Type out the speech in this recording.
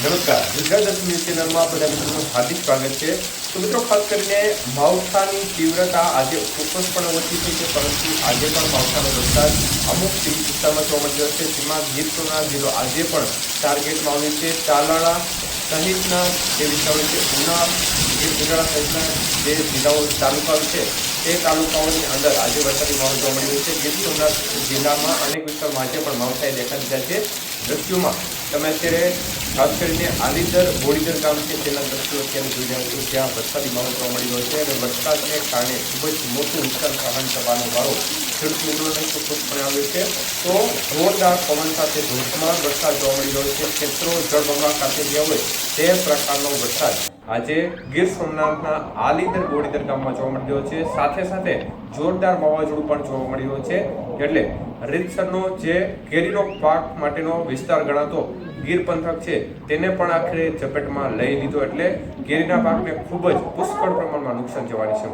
નમસ્કાર, ગુજરાત દર્શન ન્યૂઝ ચેનલમાં બધા મિત્રોનું હાર્દિક સ્વાગત છે। તો મિત્રો, ખાસ કરીને માવઠાની તીવ્રતા આજે ચોક્કસપણે ઓછી થઈ છે, પરંતુ આજે પણ માવઠાનો વરસાદ અમુક વિસ્તારમાં જોવા મળી રહ્યો છે। જેમાં ગીર સોમનાથ જિલ્લો આજે પણ ટાર્ગેટમાં આવ્યું છે। તાલાળા સહિતના જે વિસ્તારો છે, ઉના, ગીર ગઢડા સહિતના જે જિલ્લાઓ તાલુકાઓ છે તે તાલુકાઓની અંદર આજે વરસાદી માહોલ જોવા મળી રહ્યો છે। ગીર સોમનાથ જિલ્લામાં અનેક વિસ્તારમાં આજે પણ માવઠાએ દેખા દીધા છે। દ્રશ્યોમાં તમે અત્યારે ખાસ કરીને આલીદર બોડીદર ગામ છે તેના દ્રશ્યો અત્યારે જોઈ રહ્યા છો, જ્યાં વરસાદી માહોલ જોવા મળી રહ્યો છે અને વરસાદને કારણે ખૂબ જ મોટું નુકસાન સહન કરવાનો વારો ખેડૂત મિત્રોને ચોક્કસપણે આવ્યો છે। તો જોરદાર પવન સાથે ધોધમાર વરસાદ જોવા મળી રહ્યો છે। ખેતરો જળબંબાકાર થઈ ગયા હોય તે પ્રકારનો વરસાદ આજે ગીર સોમનાથના આલીદર બોડીદર ગામમાં જોવા મળી રહ્યો છે। સાથે સાથે જોરદાર વાવાઝોડું પણ જોવા મળી રહ્યું છે, એટલે રીતસરનો જે કેરીનો પાક માટેનો વિસ્તાર ગણાતો ગીર પંથક છે તેને પણ આખરે ઝપેટમાં લઈ લીધો, એટલે કેરીના પાકને ખૂબ જ પુષ્કળ પ્રમાણમાં નુકસાન જવાની છે।